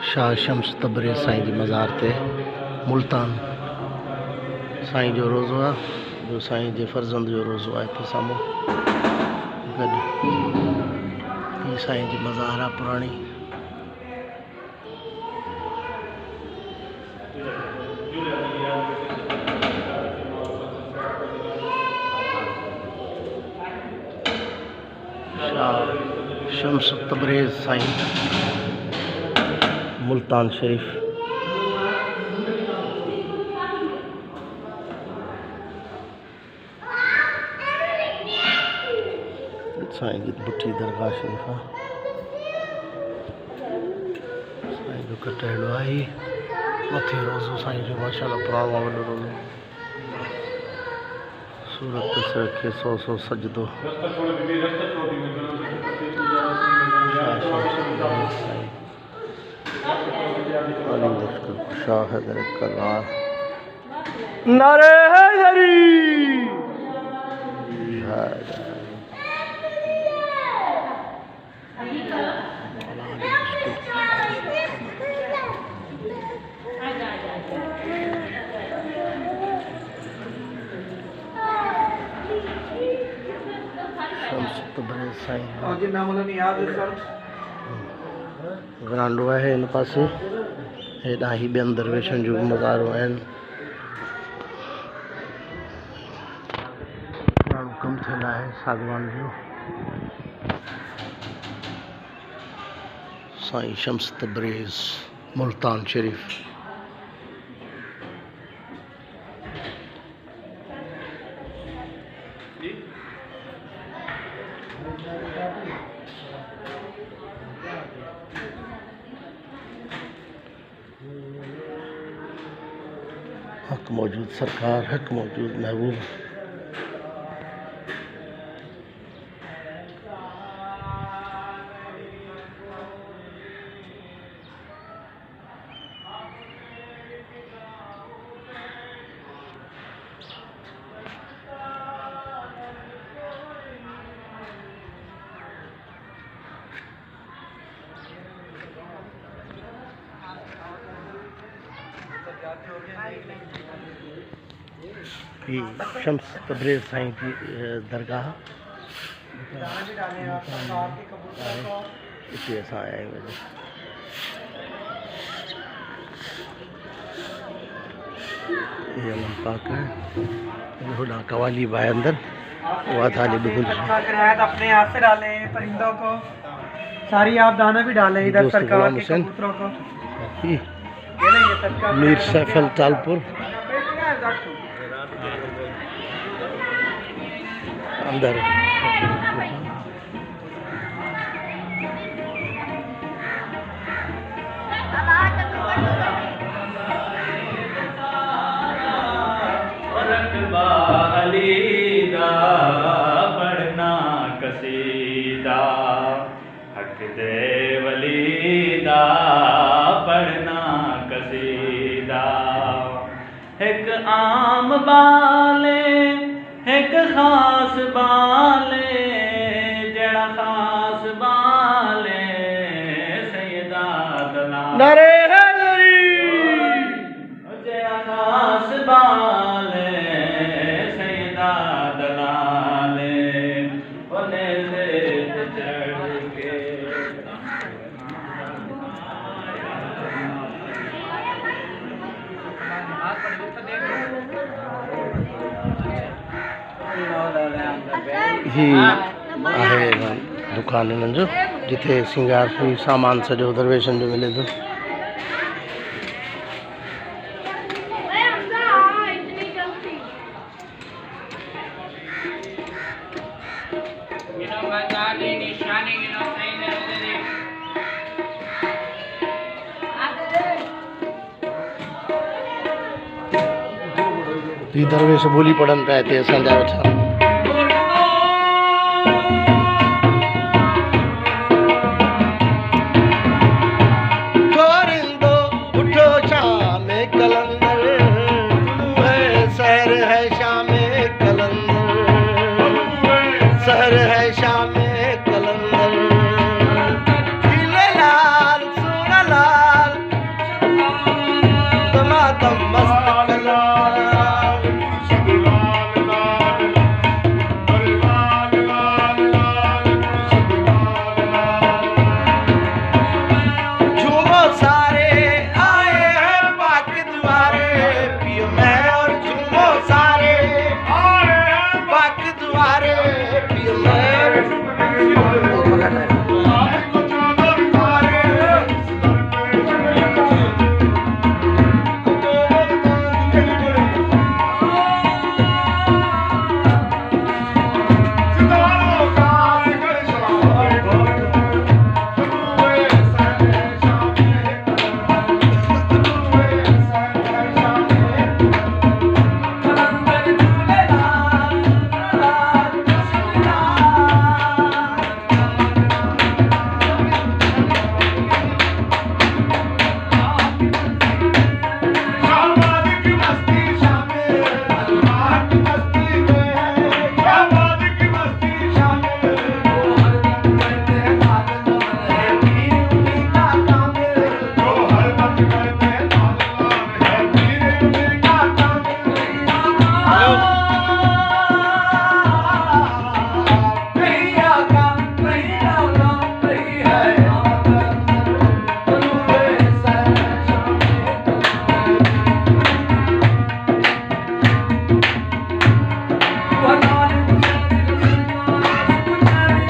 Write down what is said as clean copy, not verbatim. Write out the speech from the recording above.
शाह शम्स तबरेज़ साईं जी मज़ार ते मुल्तान साईं जो रोज़ो आहे, जो साईं जे फर्ज़ंद जो रोज़ो आहे। हिते साम्हूं गॾु हीअ साईं जी मज़ार आहे पुराणी। शाह शम्स तबरेज़ साईं मुल्तान शरीफ। साईं जी बुठी दरगाह शरीफ आहे। साईं जो कटाइड़ो आहे मथे रोज़ो साईं जो माशाअल्लाह पुराणो वॾो रोज़ो। सूरत तस्वीर खे 100 सजदो। शाह हैदर करार नारे हैदरी। शम्स तबरेज़ साईं विरांडो आहे हिन पासे। हेॾां ही ॿियनि दरवेशनि जूं मज़ारूं आहिनि। पुराणो कमु थियलु आहे सागवान जो। साईं शम्स तबरेज़ मुल्तान शरीफ। हक मौजूद सरकार, हक मौजूद महबूब। शम्स तबरेज़ साईं की दरगाह इते असां आया आहियूं। ये अल्लाह पाक है। होड़ा कवाली बाय अंदर वो थाली बिल्कुल अपने हाथ से डाले परिंदों को, सारी आप दाना भी डालें इधर सरकार के कबूतरों को। मीर सैफल तालपुर अंदर। पढ़ना कसीदा हक दे वलीदा पढ़ना कसीदा। एक आम बाले एक खास बाले जड़ा खास बाले सैयदा दला नारे हैदरी। जड़ा खास बाले सैयदा दलाले ओने से चढ़ के ही आहे दुकान हिननि जो जिथे सिंगार फ्री सामान सॼो दरवेशनि जो मिले थो। ही दरवेश बोली पढ़नि पिया हिते असांजा वेठा। शहर है शाम कलंदर। लाल सोना लाल मस्तम मस्त